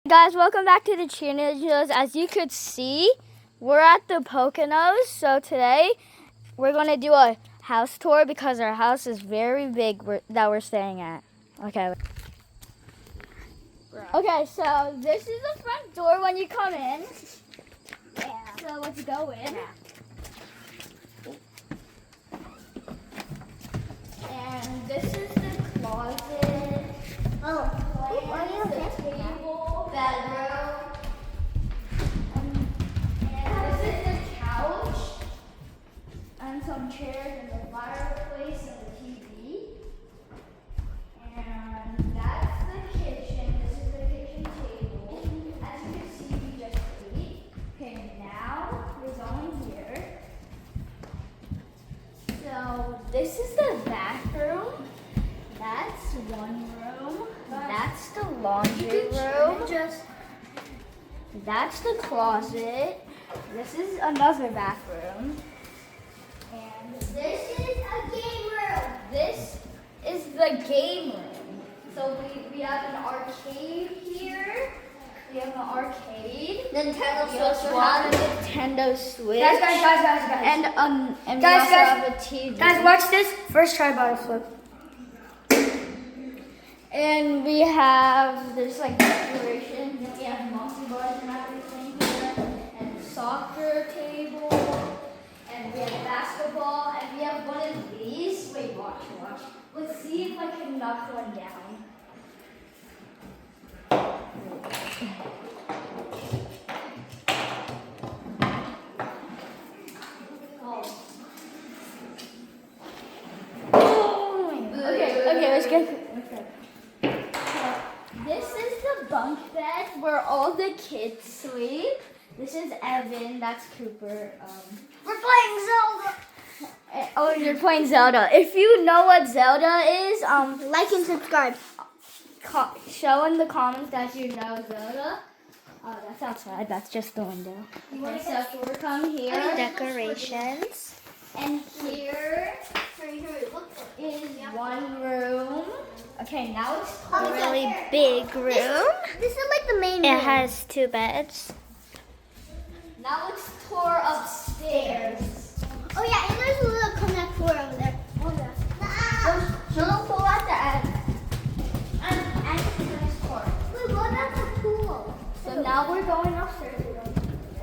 Guys, welcome back to the Cheerleaders. As you could see, we're at the Poconos. So today we're going to do a house tour because our house is very big that we're staying at. Okay. Okay, so this is the front door when you come in. Yeah. So let's go in. Yeah. And this is the closet. Oh, are you okay? Table, bedroom. And this is the couch. And some chairs and the fireplace and the TV. And that's the kitchen. This is the kitchen table. As you can see, we just ate. Okay, now we're going here. So this is the bathroom. That's one room. That's the laundry room. That's the closet. This is another bathroom. And this is a game room. This is the game room. So we have an arcade here. We have an arcade. Nintendo We Switch. also have a Nintendo Switch. Guys. And Guys, we also have a TV. Guys, watch this. First try bottle flip. And we have, there's like decorations, and we have monkey bars and everything here, and soccer table, and we have basketball, and we have one of these. Wait, watch. Let's see if I can knock one down. Okay, let's get. This is the bunk bed where all the kids sleep. This is Evan, that's Cooper. We're playing Zelda. Oh, you're playing Zelda. If you know what Zelda is, Like and subscribe. show in the comments that you know Zelda. Oh, that's outside. That's just the window. Okay, so we're come here. Decorations. And here is one room. Okay, now it's A really big room. This is like the main room. It has 2 beds. Now let's tour upstairs. Oh yeah, and there's a little connector over there. Oh yeah. She'll pull at the end. And this tour. Wait, what about the pool? So now we're going upstairs.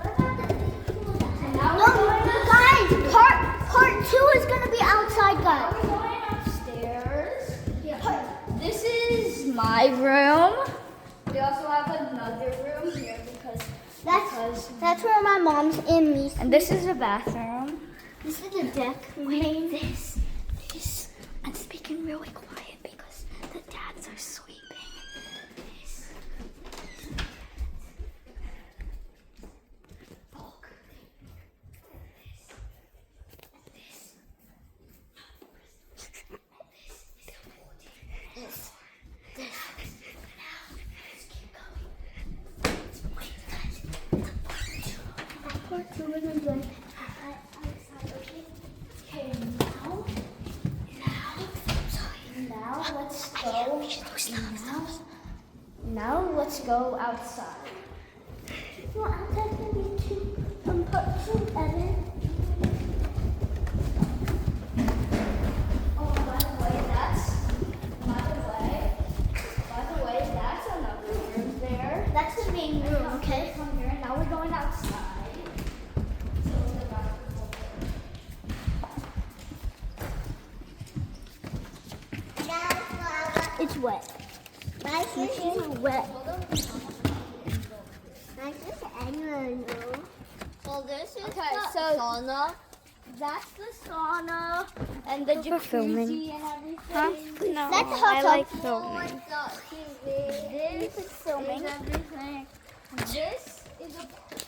What about the pool? And now we're going Guys, part 2 is gonna be outside, Now guys. we're going upstairs. This is my room. We also have another room here because That's where my mom's and me. and this is the bathroom. This is the deck. Wait, this. I'm speaking really quiet because the dads are sleeping. This. Part 2 we're gonna do it outside, okay? Okay, now let's go. Now let's go outside. Well, outside's gonna be part 2, Evan. Oh, by the way, that's another room there. That's the main room, okay? Come here. Now we're going outside. It's wet. Guys, this is wet. Guys, this is anyone room. So this is Okay, the so sauna. that's the sauna and the jacuzzi filming. and everything. Huh? No, That's the hot I tub. like Oh, filming. This is filming. Everything. This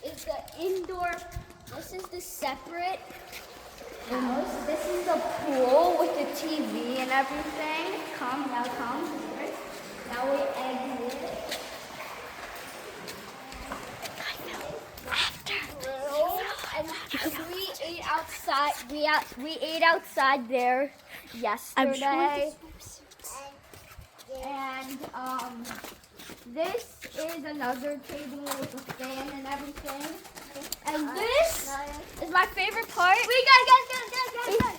is the indoor. This is the separate house. This is the pool with the TV and everything. Come here. Now we exit. And we ate outside. We ate outside there yesterday. And this is another table with a fan and everything. And this is my favorite part.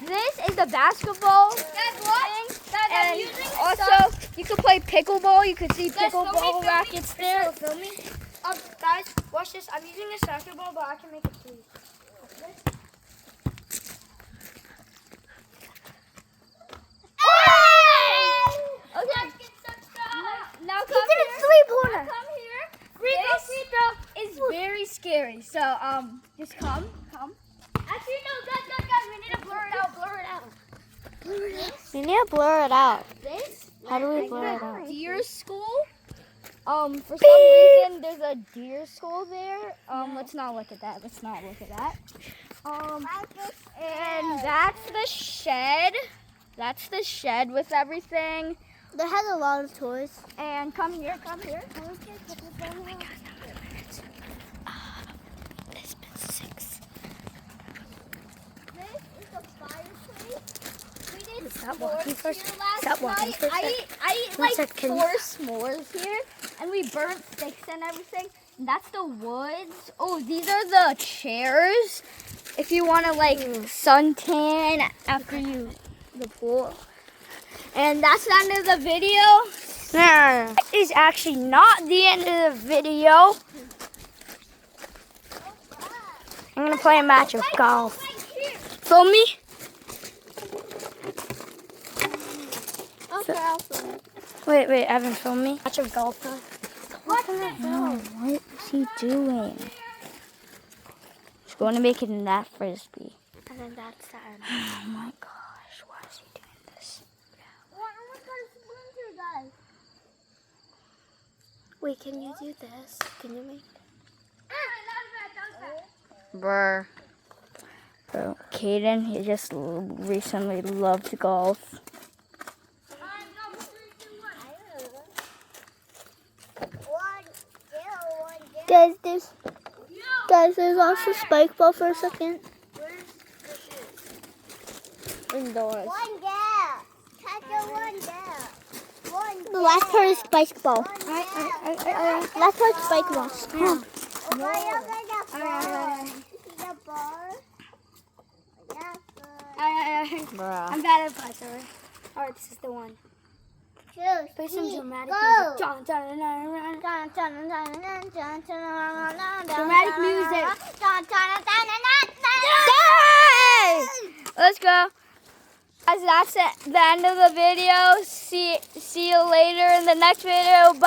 This is the basketball thing. And also, you can play pickleball. You can see pickleball rackets there. Guys, watch this. I'm using a soccer ball, but I can make it too. Okay. Now come He did here. a three-pointer. Come here. This is very scary. So just come. Actually, no, guys, we need to blur it out. We need to blur it out. This How do we blur it out? deer school. For some reason there's a deer school there. Let's not look at that. And that's the shed. That's the shed with everything. That has a lot of toys. And come here. Oh my God, minutes. It's been 6. This is the fireplace. We did that walking s'mores first? here last Is that walking night. first? I ate One like sec, can 4 s'mores here, and we burnt sticks and everything. And that's the woods. Oh, these are the chairs. If you want to like suntan after the pool. And that's the end of the video. No. It's actually not the end of the video. I'm going to play a match of golf. Film me. Okay, I'll film it. Wait, Evan, film me. Match of golf. What's that? No, what is he doing? He's going to make it in that frisbee. And then that's the end. Oh my gosh, why is he doing this? Guys. Wait, can you do this? Can you make? Brr. Bro, Caden, he just recently loved golf. Guys, there's also spike ball for a second. Indoors. The last part is spike ball. Last part is spike ball. Bruh. I'm bad at parts, alright? Alright, this is the one. Play some dramatic music. Dramatic music. Yay! Let's go. Guys, that's it. The end of the video. See you later in the next video. Bye.